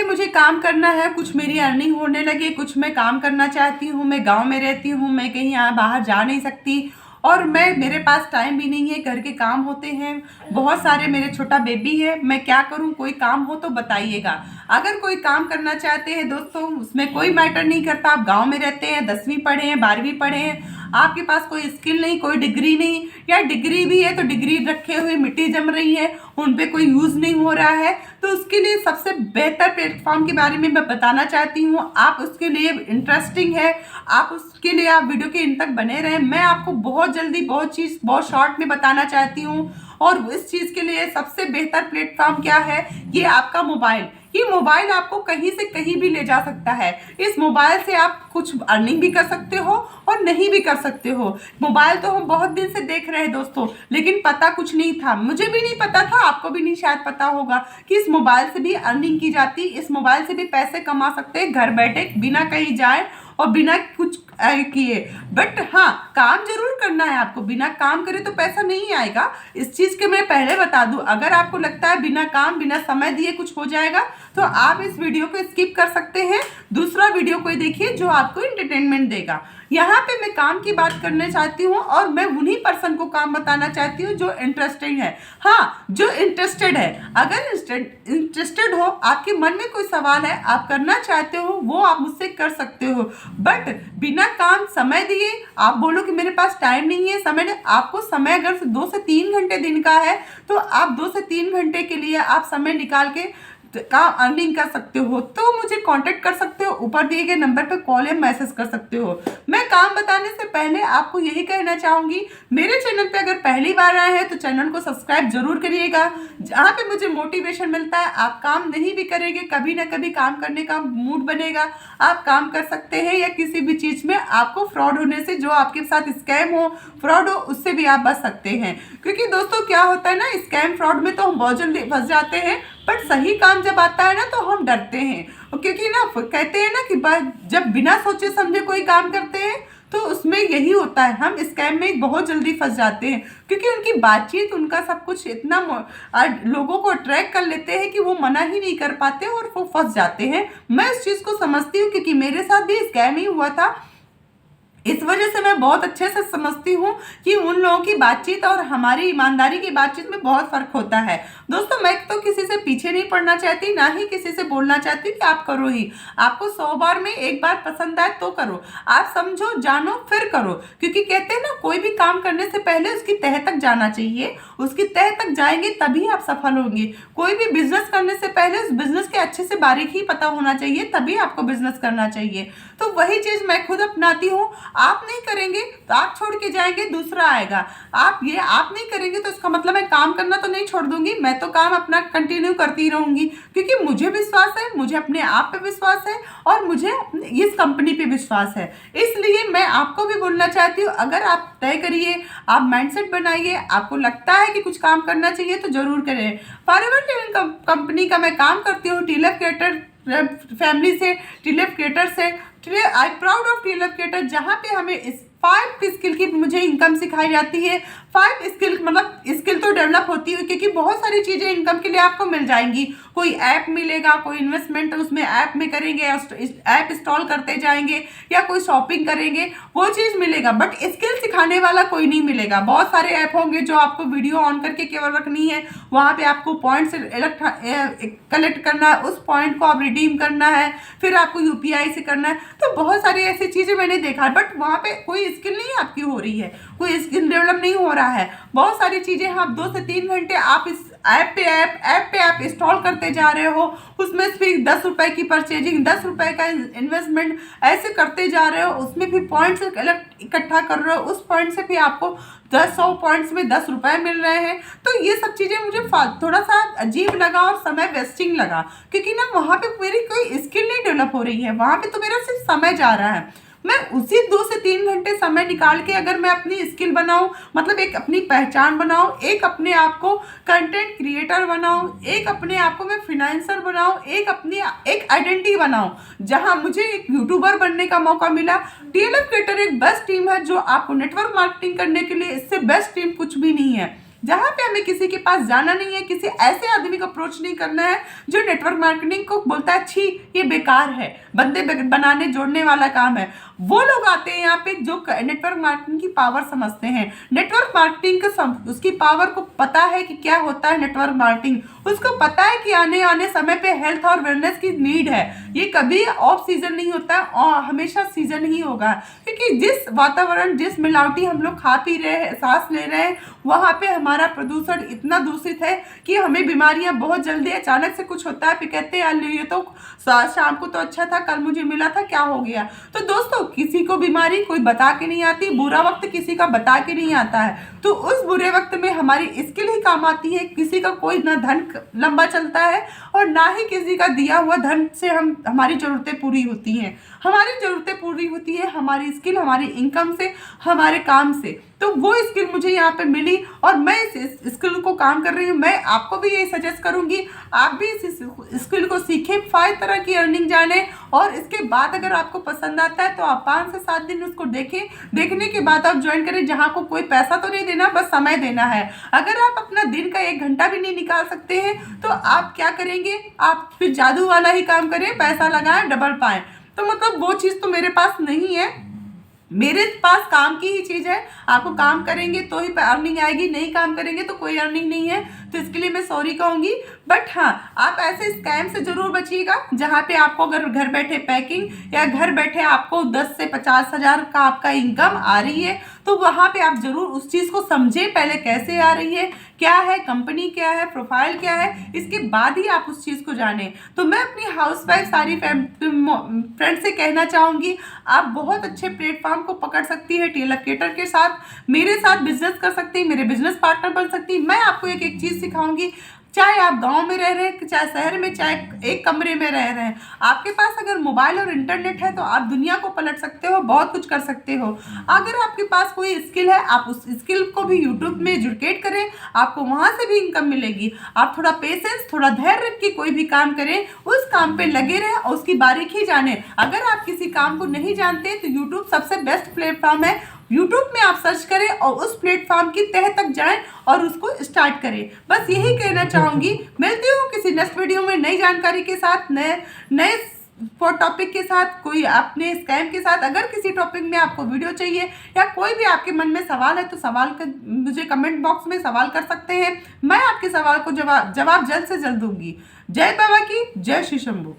मुझे काम करना है, कुछ मेरी अर्निंग होने लगे, कुछ मैं काम करना चाहती हूँ, मैं गांव में रहती हूँ, मैं कहीं यहाँ बाहर जा नहीं सकती और मेरे पास टाइम भी नहीं है, घर के काम होते हैं बहुत सारे, मेरे छोटा बेबी है, मैं क्या करूँ? कोई काम हो तो बताइएगा। अगर कोई काम करना चाहते हैं दोस्तों, उसमें कोई मैटर नहीं करता, आप गांव में रहते हैं, 10वीं पढ़े हैं, 12वीं पढ़े हैं, आपके पास कोई स्किल नहीं, कोई डिग्री नहीं, या डिग्री भी है तो डिग्री रखे हुए मिट्टी जम रही है, उन पे कोई यूज नहीं हो रहा है, तो उसके लिए सबसे बेहतर प्लेटफॉर्म के बारे में मैं बताना चाहती हूँ। आप उसके लिए इंटरेस्टिंग है, आप उसके लिए आप वीडियो के इन तक बने रहें। मैं आपको बहुत जल्दी बहुत चीज़ बहुत शॉर्ट में बताना चाहती हूँ। और इस चीज़ के लिए सबसे बेहतर प्लेटफॉर्म क्या है? ये आपका मोबाइल। ये मोबाइल आपको कहीं से कहीं भी ले जा सकता है। इस मोबाइल से आप कुछ अर्निंग भी कर सकते हो और नहीं भी कर सकते हो। मोबाइल तो हम बहुत दिन से देख रहे हैं दोस्तों, लेकिन पता कुछ नहीं था, मुझे भी नहीं पता था, आपको भी नहीं शायद पता होगा कि इस मोबाइल से भी अर्निंग की जाती, इस मोबाइल से भी पैसे कमा सकते हैं घर बैठे, बिना कहीं जाए और बिना कुछ किए। बट हाँ, काम जरूर करना है आपको, बिना काम करे तो पैसा नहीं आएगा। इस चीज़ के मैं पहले बता दूं, अगर आपको लगता है बिना काम बिना समय दिए कुछ हो जाएगा तो आप इस वीडियो को स्किप कर सकते हैं, दूसरा वीडियो कोई देखिए जो आपको एंटरटेनमेंट देगा। यहाँ पे मैं काम की बात करना चाहती हूँ और मैं उन्हीं पर्सन को काम बताना चाहती हूँ जो इंटरेस्टेड है। हाँ, जो इंटरेस्टेड है, अगर इंटरेस्टेड हो, आपके मन में कोई सवाल है, आप करना चाहते हो, वो आप मुझसे कर सकते हो। बट बिना काम समय दिए आप बोलो कि मेरे पास टाइम नहीं है, समय नहीं, आपको समय अगर 2 से 3 घंटे दिन का है तो आप 2 से 3 घंटे के लिए आप समय निकाल के काम अर्निंग कर सकते हो, तो मुझे कांटेक्ट कर सकते हो, ऊपर दिए गए नंबर पे कॉल या मैसेज कर सकते हो। मैं काम बताने से पहले आपको यही कहना चाहूंगी, मेरे चैनल पे अगर पहली बार आए हैं तो चैनल को सब्सक्राइब जरूर करिएगा, जहाँ पे मुझे मोटिवेशन मिलता है। आप काम नहीं भी करेंगे, कभी ना कभी काम करने का मूड बनेगा, आप काम कर सकते हैं। या किसी भी चीज में आपको फ्रॉड होने से, जो आपके साथ स्कैम हो, फ्रॉड हो, उससे भी आप बच सकते हैं। क्योंकि दोस्तों क्या होता है ना, स्कैम फ्रॉड में तो हम बहुत जल्दी फंस जाते हैं, बट सही काम जब आता है ना तो हम डरते हैं। क्योंकि ना कहते हैं ना कि जब बिना सोचे समझे कोई काम करते हैं तो उसमें यही होता है, हम स्कैम में बहुत जल्दी फंस जाते हैं। क्योंकि उनकी बातचीत, उनका सब कुछ इतना लोगों को अट्रैक्ट कर लेते हैं कि वो मना ही नहीं कर पाते और वो फंस जाते हैं। मैं इस चीज़ को समझती हूँ क्योंकि मेरे साथ भी स्कैम ही हुआ था। इस वजह से मैं बहुत अच्छे से समझती हूँ कि उन लोगों की बातचीत और हमारी ईमानदारी की बातचीत में बहुत फर्क होता है। दोस्तों, मैं तो किसी से पीछे नहीं पड़ना चाहती, ना ही किसी से बोलना चाहती कि आप करो ही। आपको 100 बार में एक बार पसंद आए तो करो, आप समझो जानो फिर करो। क्योंकि कहते हैं ना, कोई भी काम करने से पहले उसकी तह तक जाना चाहिए, उसकी तह तक जाएंगे तभी आप सफल होंगे। कोई भी बिजनेस करने से पहले उस बिजनेस के अच्छे से बारीकी पता होना चाहिए, तभी आपको बिजनेस करना चाहिए। तो वही चीज मैं खुद अपनाती हूँ। आप नहीं करेंगे तो आप छोड़ के जाएंगे, दूसरा आएगा। आप नहीं करेंगे तो इसका मतलब मैं काम करना तो नहीं छोड़ दूंगी, मैं तो काम अपना कंटिन्यू करती रहूंगी। क्योंकि मुझे विश्वास है, मुझे अपने आप पे विश्वास है और मुझे इस कंपनी पे विश्वास है। इसलिए मैं आपको भी बोलना चाहती हूँ, अगर आप तय करिए, आप माइंडसेट बनाइए, आपको लगता है कि कुछ काम करना चाहिए तो जरूर करें। फॉरएवर ट्रेनिंग कंपनी का मैं काम करती हूँ, टीएलएफ क्रिएटर फैमिली से, टीएलएफ क्रिएटर से। I proud of TLF creator, जहाँ पे हमें इस 5 स्किल की मुझे इनकम सिखाई जाती है। 5 स्किल मतलब स्किल तो डेवलप होती है, क्योंकि बहुत सारी चीजें इनकम के लिए आपको मिल जाएंगी। कोई ऐप मिलेगा, कोई इन्वेस्टमेंट उसमें ऐप में करेंगे, ऐप इंस्टॉल करते जाएंगे, या कोई शॉपिंग करेंगे, वो चीज मिलेगा। बट स्किल सिखाने वाला कोई नहीं मिलेगा। बहुत सारे ऐप होंगे जो आपको वीडियो ऑन करके केवल रखनी है, वहां पे आपको पॉइंट्स कलेक्ट करना है, उस पॉइंट को आप रिडीम करना है, फिर आपको यूपीआई से करना है। तो बहुत सारी ऐसी चीजें मैंने देखा, बट वहां पे कोई स्किल नहीं आपकी हो रही है, कोई स्किल डेवलप नहीं हो रहा है। बहुत सारी चीजें, आप 2 से 3 घंटे आप इस ऐप पे ऐप इंस्टॉल करते जा रहे हो, उसमें फिर 10 रुपए की परचेजिंग, 10 रुपए का इन्वेस्टमेंट ऐसे करते जा रहे हो, उसमें भी पॉइंट्स इकट्ठा कर रहे हो, उस पॉइंट से भी आपको 100 पॉइंट्स में 10 रुपए मिल रहे हैं। तो ये सब चीजें मुझे थोड़ा सा अजीब लगा और समय वेस्टिंग लगा, क्योंकि ना वहां पे मेरी कोई स्किल नहीं डेवलप हो रही है, वहां पे तो मेरा सिर्फ समय जा रहा है। मैं उसी 2 से 3 घंटे समय निकाल के अगर मैं अपनी स्किल बनाऊं, मतलब एक अपनी पहचान बनाऊं, एक अपने आप को कंटेंट क्रिएटर बनाऊं, एक अपने आप को मैं फिनेंसर बनाऊं, एक आइडेंटिटी बनाऊं, जहां मुझे एक यूट्यूबर बनने का मौका मिला। टीएलएफ क्रिएटर एक बेस्ट टीम है जो आपको नेटवर्क मार्केटिंग करने के लिए, इससे बेस्ट टीम कुछ भी नहीं है। जहाँ पे हमें किसी के पास जाना नहीं है, किसी ऐसे आदमी को अप्रोच नहीं करना है जो नेटवर्क मार्केटिंग को बोलता है छी ये बेकार है, बंदे बनाने जोड़ने वाला काम है। वो लोग आते हैं यहाँ पे जो नेटवर्क मार्केटिंग की पावर समझते हैं, नेटवर्क मार्केटिंग का उसकी पावर को पता है कि क्या होता है नेटवर्क मार्केटिंग, उसको पता है कि आने समय पे हेल्थ और वेलनेस की नीड है। ये कभी ऑफ सीजन नहीं होता है और हमेशा सीजन ही होगा, क्योंकि जिस वातावरण, जिस मिलावटी हम लोग खा पी रहे हैं, सांस ले रहे हैं, वहाँ पे हमारा प्रदूषण इतना दूषित है कि हमें बीमारियां बहुत जल्दी अचानक से कुछ होता है, फिर कहते हैं ये तो शाम को तो अच्छा था, कल मुझे मिला था, क्या हो गया। तो दोस्तों, किसी को बीमारी कोई बता के नहीं आती, बुरा वक्त किसी का बता के नहीं आता है। तो उस बुरे वक्त में हमारी स्किल ही काम आती है। किसी का कोई ना धन लंबा चलता है और ना ही किसी का दिया हुआ धन से हमारी ज़रूरतें पूरी होती हैं। हमारी ज़रूरतें पूरी होती है हमारी स्किल, हमारी इनकम से, हमारे काम से। तो वो स्किल मुझे यहाँ पे मिली और मैं इस स्किल को काम कर रही हूँ। मैं आपको भी यही सजेस्ट करूँगी, आप भी इस स्किल को सीखें, 5 तरह की अर्निंग जाने, और इसके बाद अगर आपको पसंद आता है तो आप 5 से 7 दिन उसको देखें। देखने के बाद आप ज्वाइन करें, जहाँ को कोई पैसा तो नहीं देना, बस समय देना है। अगर आप अपना दिन का 1 घंटा भी नहीं निकाल सकते हैं तो आप क्या करेंगे, आप फिर जादू वाला ही काम करें, पैसा लगाएं डबल पाएं। तो मतलब वो चीज़ तो मेरे पास नहीं है, मेरे पास काम की ही चीज़ है। आपको काम करेंगे तो ही अर्निंग आएगी, नहीं काम करेंगे तो कोई अर्निंग नहीं है। तो इसके लिए मैं सॉरी कहूँगी, बट हाँ, आप ऐसे स्कैम से ज़रूर बचिएगा जहाँ पे आपको अगर घर बैठे पैकिंग या घर बैठे आपको 10 से 50 हज़ार का आपका इनकम आ रही है, तो वहाँ पे आप ज़रूर उस चीज़ को समझें, पहले कैसे आ रही है, क्या है, कंपनी क्या है, प्रोफाइल क्या है, इसके बाद ही आप उस चीज़ को जानें। तो मैं अपनी हाउसवाइफ सारी फ्रेंड से कहना चाहूँगी, आप बहुत अच्छे प्लेटफॉर्म को पकड़ सकती है टेलरकेटर के साथ, मेरे साथ बिजनेस कर सकती है, मेरे बिजनेस पार्टनर बन सकती है। मैं आपको एक एक चीज़ सिखाऊंगी, चाहे आप गांव में रह रहे हैं, चाहे शहर में, चाहे एक कमरे में रह रहे हैं, आपके पास अगर मोबाइल और इंटरनेट है तो आप दुनिया को पलट सकते हो, बहुत कुछ कर सकते हो। अगर आपके पास कोई स्किल है, आप उस स्किल को भी यूट्यूब में एजुकेट करें, आपको वहाँ से भी इनकम मिलेगी। आप थोड़ा पेशेंस, थोड़ा धैर्य रख के कोई भी काम करें, उस काम पे लगे रहें और उसकी बारीकी जानें। अगर आप किसी काम को नहीं जानते तो यूट्यूब सबसे बेस्ट प्लेटफॉर्म है। यूट्यूब में आप सर्च करें और उस प्लेटफॉर्म की तह तक जाएं और उसको स्टार्ट करें। बस यही कहना चाहूँगी। मिलती हूँ किसी नेक्स्ट वीडियो में नई जानकारी के साथ, नए टॉपिक के साथ, कोई अपने स्कैम के साथ। अगर किसी टॉपिक में आपको वीडियो चाहिए या कोई भी आपके मन में सवाल है तो मुझे कमेंट बॉक्स में सवाल कर सकते हैं। मैं आपके सवाल को जवाब जल्द से जल्द दूंगी। जय बाबा की, जय श्री शंभू।